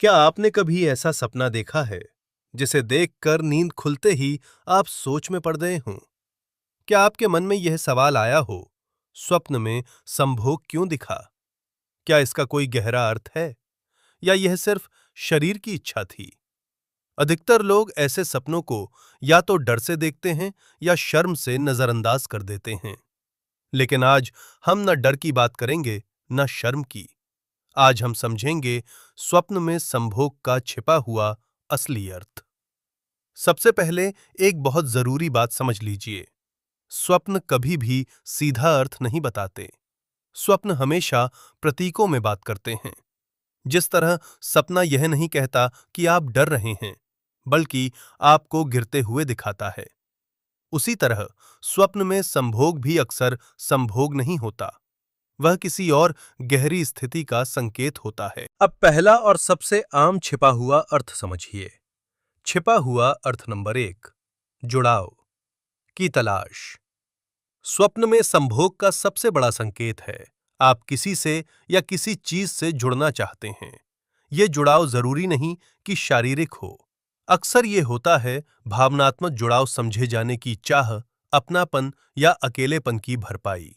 क्या आपने कभी ऐसा सपना देखा है जिसे देखकर नींद खुलते ही आप सोच में पड़ गए हों? क्या आपके मन में यह सवाल आया हो, स्वप्न में संभोग क्यों दिखा? क्या इसका कोई गहरा अर्थ है या यह सिर्फ शरीर की इच्छा थी? अधिकतर लोग ऐसे सपनों को या तो डर से देखते हैं या शर्म से नजरअंदाज कर देते हैं। लेकिन आज हम न डर की बात करेंगे, न शर्म की। आज हम समझेंगे स्वप्न में संभोग का छिपा हुआ असली अर्थ। सबसे पहले एक बहुत जरूरी बात समझ लीजिए। स्वप्न कभी भी सीधा अर्थ नहीं बताते। स्वप्न हमेशा प्रतीकों में बात करते हैं। जिस तरह सपना यह नहीं कहता कि आप डर रहे हैं, बल्कि आपको गिरते हुए दिखाता है। उसी तरह स्वप्न में संभोग भी अक्सर संभोग नहीं होता। वह किसी और गहरी स्थिति का संकेत होता है। अब पहला और सबसे आम छिपा हुआ अर्थ समझिए। छिपा हुआ अर्थ नंबर 1, जुड़ाव की तलाश। स्वप्न में संभोग का सबसे बड़ा संकेत है आप किसी से या किसी चीज से जुड़ना चाहते हैं। यह जुड़ाव जरूरी नहीं कि शारीरिक हो। अक्सर यह होता है भावनात्मक जुड़ाव, समझे जाने की चाह, अपनापन या अकेलेपन की भरपाई।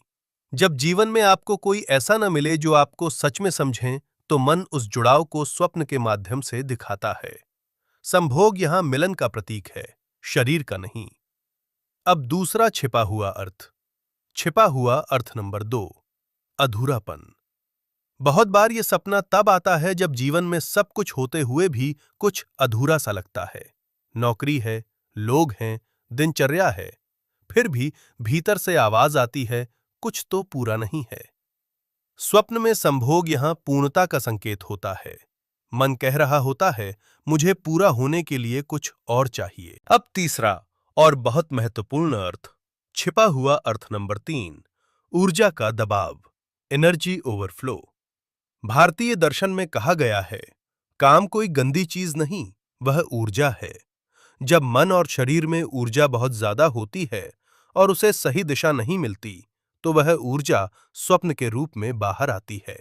जब जीवन में आपको कोई ऐसा न मिले जो आपको सच में समझें, तो मन उस जुड़ाव को स्वप्न के माध्यम से दिखाता है। संभोग यहां मिलन का प्रतीक है, शरीर का नहीं। अब दूसरा छिपा हुआ अर्थ। छिपा हुआ अर्थ नंबर 2, अधूरापन। बहुत बार यह सपना तब आता है जब जीवन में सब कुछ होते हुए भी कुछ अधूरा सा लगता है। नौकरी है, लोग हैं, दिनचर्या है, फिर भी भीतर से आवाज आती है, कुछ तो पूरा नहीं है। स्वप्न में संभोग यहां पूर्णता का संकेत होता है। मन कह रहा होता है, मुझे पूरा होने के लिए कुछ और चाहिए। अब तीसरा और बहुत महत्वपूर्ण अर्थ। छिपा हुआ अर्थ नंबर 3, ऊर्जा का दबाव, एनर्जी ओवरफ्लो। भारतीय दर्शन में कहा गया है, काम कोई गंदी चीज नहीं, वह ऊर्जा है। जब मन और शरीर में ऊर्जा बहुत ज्यादा होती है और उसे सही दिशा नहीं मिलती, तो वह ऊर्जा स्वप्न के रूप में बाहर आती है।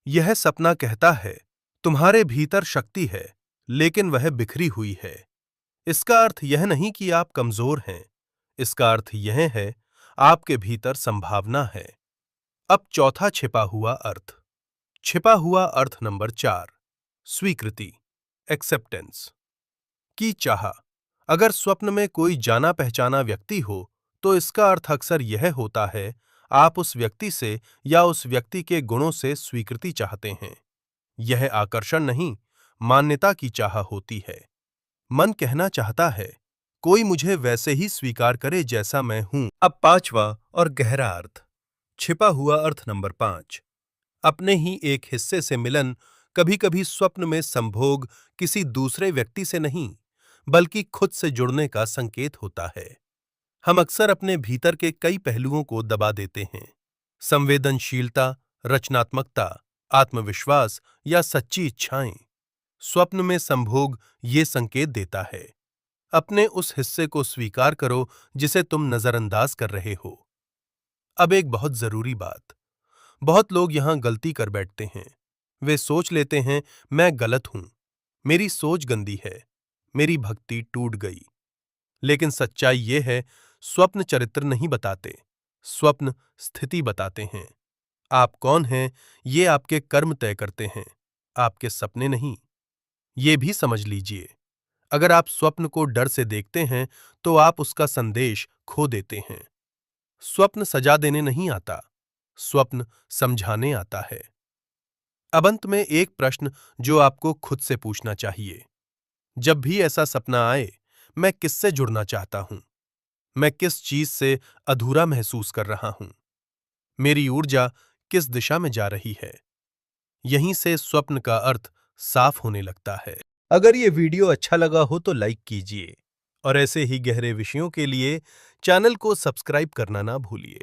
यह सपना कहता है, तुम्हारे भीतर शक्ति है, लेकिन वह बिखरी हुई है। इसका अर्थ यह नहीं कि आप कमजोर हैं। इसका अर्थ यह है, आपके भीतर संभावना है। अब चौथा छिपा हुआ अर्थ। छिपा हुआ अर्थ नंबर 4, स्वीकृति, एक्सेप्टेंस की चाह। अगर स्वप्न में कोई जाना पहचाना व्यक्ति हो, तो इसका अर्थ अक्सर यह होता है, आप उस व्यक्ति से या उस व्यक्ति के गुणों से स्वीकृति चाहते हैं। यह आकर्षण नहीं, मान्यता की चाह होती है। मन कहना चाहता है, कोई मुझे वैसे ही स्वीकार करे जैसा मैं हूं। अब पांचवा और गहरा अर्थ। छिपा हुआ अर्थ नंबर 5, अपने ही एक हिस्से से मिलन। कभी कभी स्वप्न में संभोग किसी दूसरे व्यक्ति से नहीं, बल्कि खुद से जुड़ने का संकेत होता है। हम अक्सर अपने भीतर के कई पहलुओं को दबा देते हैं। संवेदनशीलता, रचनात्मकता, आत्मविश्वास या सच्ची इच्छाएं। स्वप्न में संभोग ये संकेत देता है, अपने उस हिस्से को स्वीकार करो जिसे तुम नजरअंदाज कर रहे हो। अब एक बहुत जरूरी बात। बहुत लोग यहां गलती कर बैठते हैं। वे सोच लेते हैं, मैं गलत हूं, मेरी सोच गंदी है, मेरी भक्ति टूट गई। लेकिन सच्चाई यह है, स्वप्न चरित्र नहीं बताते, स्वप्न स्थिति बताते हैं। आप कौन हैं, ये आपके कर्म तय करते हैं, आपके सपने नहीं। ये भी समझ लीजिए, अगर आप स्वप्न को डर से देखते हैं, तो आप उसका संदेश खो देते हैं। स्वप्न सजा देने नहीं आता, स्वप्न समझाने आता है। अब अंत में एक प्रश्न जो आपको खुद से पूछना चाहिए। जब भी ऐसा सपना आए, मैं किससे जुड़ना चाहता हूं? मैं किस चीज से अधूरा महसूस कर रहा हूं? मेरी ऊर्जा किस दिशा में जा रही है? यहीं से स्वप्न का अर्थ साफ होने लगता है। अगर ये वीडियो अच्छा लगा हो तो लाइक कीजिए और ऐसे ही गहरे विषयों के लिए चैनल को सब्सक्राइब करना ना भूलिए।